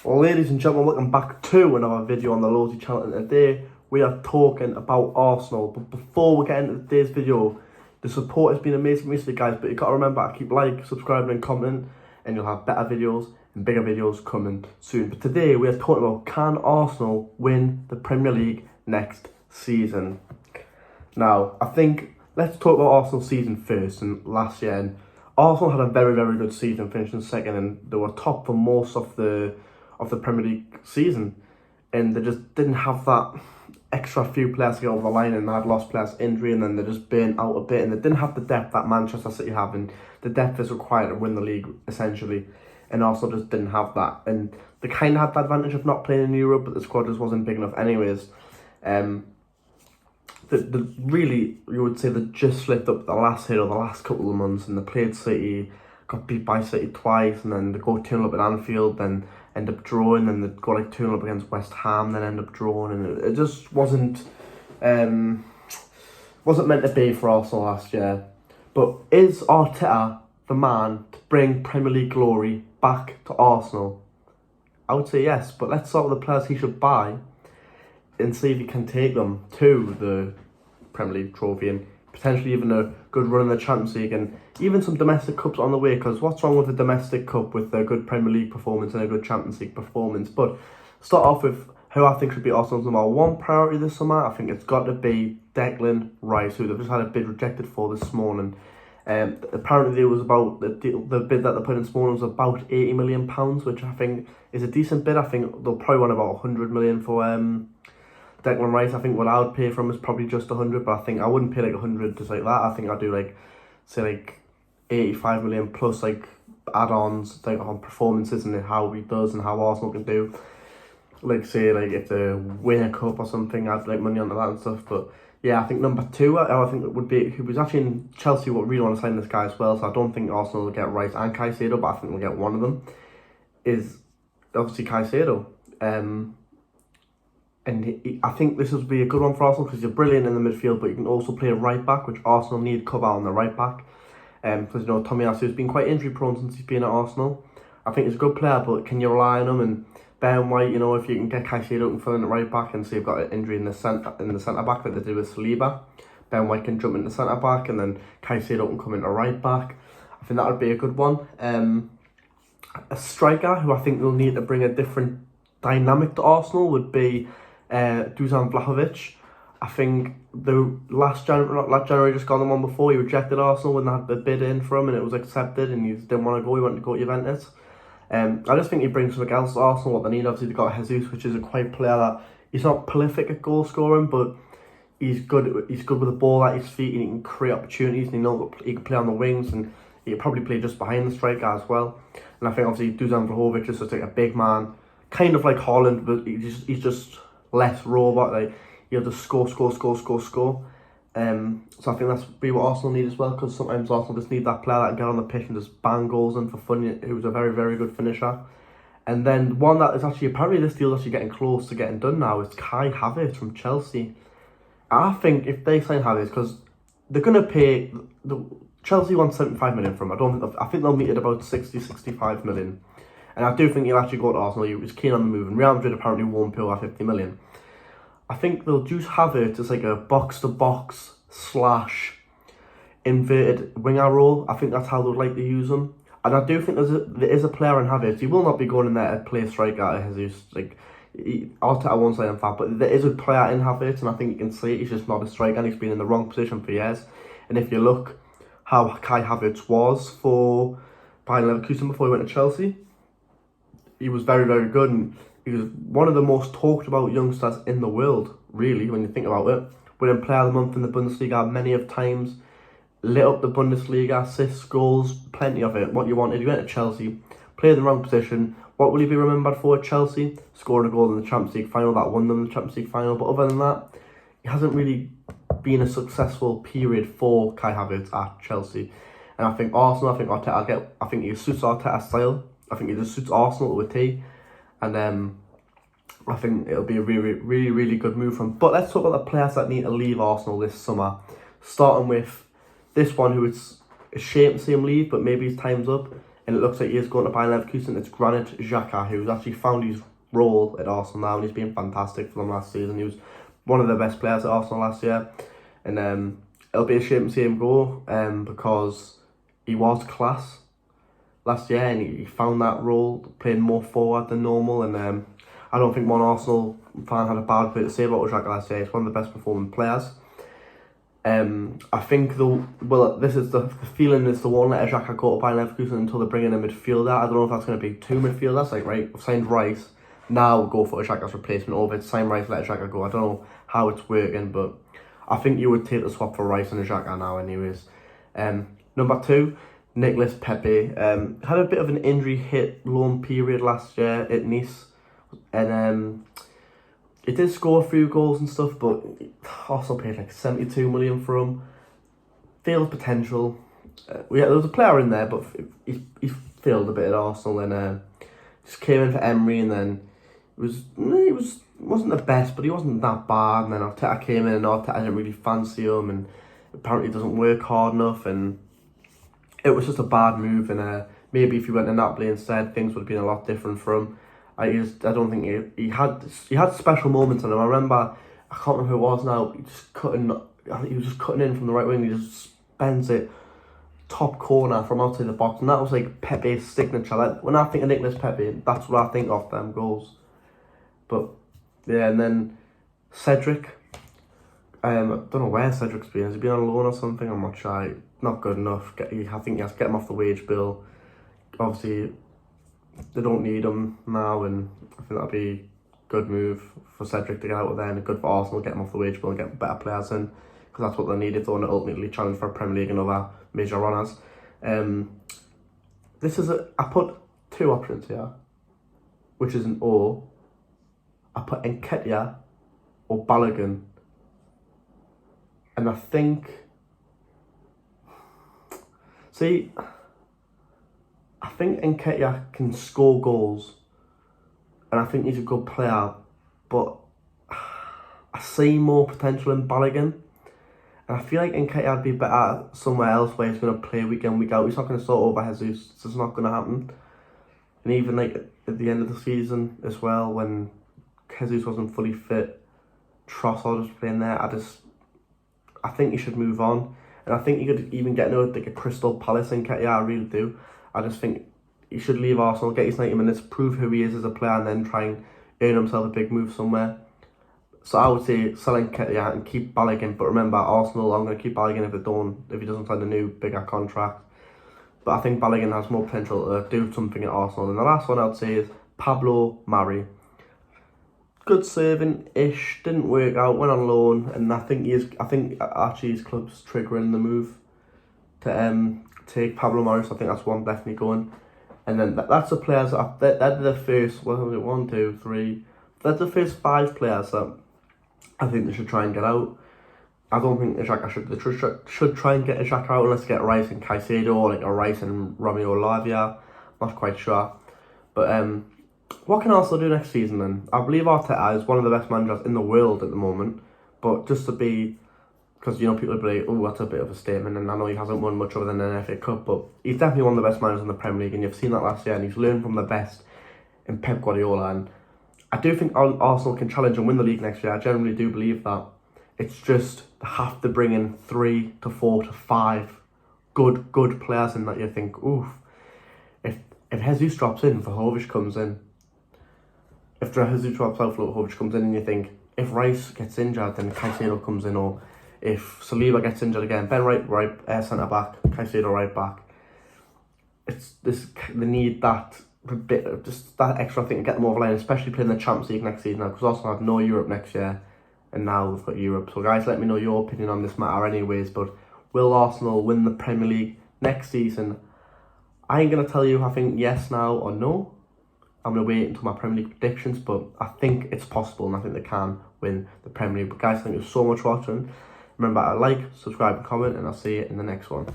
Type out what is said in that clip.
Well, ladies and gentlemen, welcome back to another video on the Loyalty channel, and today we are talking about Arsenal. But before we get into today's video, the support has been amazing recently, guys, but you've got to remember to keep subscribing and commenting, and you'll have better videos and bigger videos coming soon. But today we are talking about, can Arsenal win the Premier League next season? Now, I think let's talk about Arsenal's season first. And last year, and Arsenal had a very, very good season, finishing second, and they were top for most of the Premier League season, and they just didn't have that extra few players to get over the line, and they had lost players injury, and then they just burnt out a bit, and they didn't have the depth that Manchester City have, and the depth is required to win the league essentially, and Arsenal just didn't have that, and they kind of had the advantage of not playing in Europe, but the squad just wasn't big enough anyways. The really, you would say, they just slipped up the last hit or the last couple of months, and they played City, got beat by City twice, and then they go 2-0 up at Anfield, then end up drawing, and they go like 2-0 up against West Ham, then end up drawing, and it just wasn't meant to be for Arsenal last year. But is Arteta the man to bring Premier League glory back to Arsenal? I would say yes, but let's start with the players he should buy and see if he can take them to the Premier League trophy and potentially even a good run in the Champions League and even some domestic cups on the way, because what's wrong with a domestic cup with a good Premier League performance and a good Champions League performance? But start off with who I think should be Arsenal's number one priority this summer. I think it's got to be Declan Rice, who they've just had a bid rejected for this morning. Apparently there was about the bid that they put in this morning was about £80 million, which I think is a decent bid. I think they'll probably want about 100 million for Declan Rice. I think what I would pay for him is probably just 100, but I think I wouldn't pay like 100 just like that. I think I'd do like, say like 85 million plus like add-ons like on performances and how he does and how Arsenal can do. Like say like if they win a cup or something, I'd like money onto that and stuff. But yeah, I think number two, I think it would be, who was actually in Chelsea, what really want to sign this guy as well, so I don't think Arsenal will get Rice and Caicedo, but I think we'll get one of them, is obviously Caicedo. And I think this would be a good one for Arsenal because you're brilliant in the midfield, but you can also play a right back, which Arsenal need cover on the right back. Because Tomiyasu has been quite injury prone since he's been at Arsenal. I think he's a good player, but can you rely on him? And Ben White, if you can get Caicedo and fill in the right back, and say you've got an injury in the centre back like they did with Saliba, Ben White can jump into centre back, and then Caicedo can come into right back. I think that would be a good one. A striker who I think will need to bring a different dynamic to Arsenal would be Dusan Vlahovic. I think the last January just gone, the one before, he rejected Arsenal when they had the bid in for him and it was accepted, and he didn't want to go. He wanted to go to Juventus. I just think he brings something else to Arsenal. What they need, obviously, they got Jesus, which is a quite player that he's not prolific at goal scoring, but he's good. He's good with the ball at his feet, and he can create opportunities. And he can play on the wings, and he can probably play just behind the striker as well. And I think obviously Dusan Vlahovic is just like a big man, kind of like Haaland, but he's just less robot. Like he'll just score. So I think that's be what Arsenal need as well, because sometimes Arsenal just need that player that can get on the pitch and just bang goals in for fun, who's a very, very good finisher. And then one that is actually, apparently this deal is actually getting close to getting done now, is Kai Havertz from Chelsea. I think if they sign Havertz, because they're going to pay, Chelsea wants 75 million from him. I think they'll meet at about 60-65 million. And I do think he'll actually go to Arsenal. He was keen on the move, and Real Madrid apparently won't pay over 50 million. I think they'll use Havertz as like a box-to-box / inverted winger role. I think that's how they'd like to use him. And I do think there is a player in Havertz. He will not be going in there to play striker at Jesus. Arteta won't say him that, but there is a player in Havertz, and I think you can see it. He's just not a striker, and he's been in the wrong position for years. And if you look how Kai Havertz was for Bayern Leverkusen before he went to Chelsea, he was very, very good, and he was one of the most talked about youngsters in the world, really, when you think about it. Winning Player of the Month in the Bundesliga many of times, lit up the Bundesliga, assists, goals, plenty of it. What you wanted, you went to Chelsea, played in the wrong position. What will he be remembered for at Chelsea? Scoring a goal in the Champions League final that won them the Champions League final. But other than that, it hasn't really been a successful period for Kai Havertz at Chelsea. And I think Arsenal, I think he suits Arteta's style. I think he just suits Arsenal to a T. And I think it'll be a really, really, really good move from him. But let's talk about the players that need to leave Arsenal this summer. Starting with this one, who it's a shame to see him leave, but maybe his time's up. and it looks like he is going to Bayern Leverkusen. It's Granit Xhaka, who's actually found his role at Arsenal now, and he's been fantastic for them last season. He was one of the best players at Arsenal last year, and it'll be a shame to see him go, because he was class last year, and he found that role, playing more forward than normal, and I don't think one Arsenal fan had a bad bit to say about Xhaka last year. He's one of the best performing players. I think this is the feeling is the one let Xhaka go to Bayern Leverkusen until they're bringing a midfielder. I don't know if that's going to be two midfielders, like, right, we've signed Rice, now we'll go for Xhaka's replacement, or if it's sign Rice, let Xhaka go. I don't know how it's working, but I think you would take the swap for Rice and Xhaka now anyways. Number 2, Nicolas Pepe. Had a bit of an injury hit loan period last year at Nice, and he did score a few goals and stuff, but also paid like 72 million for him. Failed potential. There was a player in there, but he failed a bit at Arsenal, and just came in for Emery, and then wasn't the best, but he wasn't that bad. And then Arteta came in, and Arteta didn't really fancy him, and apparently doesn't work hard enough, and it was just a bad move. And maybe if he went to Napoli instead, things would have been a lot different for him. I don't think he had special moments, and I remember, I can't remember who it was now. He was just cutting in from the right wing. He just bends it top corner from outside the box, and that was like Pepe's signature. Like, when I think of Nicolas Pepe, that's what I think of, them goals. But yeah, and then Cedric. I don't know where Cedric's been. Has he been on loan or something? I'm not sure. Not good enough. I think he has to get him off the wage bill. Obviously, they don't need him now, and I think that'll be a good move for Cedric to get out of there, and good for Arsenal, get him off the wage bill and get better players in, because that's what they need if they want to ultimately challenge for Premier League and other major runners. I put 2 options here, which is an or. I put Nketiah or Balogun, and I think, I think Nketiah can score goals, and I think he's a good player, but I see more potential in Balogun, and I feel like Nketiah would be better somewhere else where he's going to play week in, week out. He's not going to start over Jesus. It's not going to happen. And even like at the end of the season as well, when Jesus wasn't fully fit, Trossard was playing there, I think he should move on. And I think he could even get like a Crystal Palace Nketiah, I really do. I just think he should leave Arsenal, get his 90 minutes, prove who he is as a player, and then try and earn himself a big move somewhere. So I would say sell Nketiah and keep Balogun. But remember, Arsenal, I'm going to keep Balogun if he doesn't sign a new, bigger contract. But I think Balogun has more potential to do something at Arsenal. And the last one I would say is Pablo Mari. Good serving-ish, didn't work out, went on loan, and I think actually his club's triggering the move to take Pablo Mari, so I think that's one definitely going. And then that's the players they're the first, that's the first 5 players that I think they should try and get out. I don't think Xhaka should try and get Xhaka out unless they get Rice and Caicedo, or like a Rice and Romeo Lavia. Not quite sure. But what can Arsenal do next season then? I believe Arteta is one of the best managers in the world at the moment. But just to be, because people will be like, oh, that's a bit of a statement, and I know he hasn't won much other than an FA Cup, but he's definitely one of the best managers in the Premier League, and you've seen that last year, and he's learned from the best in Pep Guardiola. And I do think Arsenal can challenge and win the league next year. I generally do believe that. It's just they have to bring in 3 to 4 to 5 good players in that you think, oof. If Jesus drops in, Vlahovic comes in. If Jesus drops out, Vlahovic comes in, and you think, if Rice gets injured, then Caicedo comes in, or if Saliba gets injured again, Ben right centre back, Caicedo right back. They need that bit, just that extra thing to get them over the line, especially playing the Champions League next season now, because Arsenal have no Europe next year, and now we've got Europe. So guys, let me know your opinion on this matter anyways, but will Arsenal win the Premier League next season? I ain't going to tell you I think yes now or no. I'm going to wait until my Premier League predictions, but I think it's possible, and I think they can win the Premier League. But guys, thank you so much for watching. Remember to like, subscribe and comment, and I'll see you in the next one.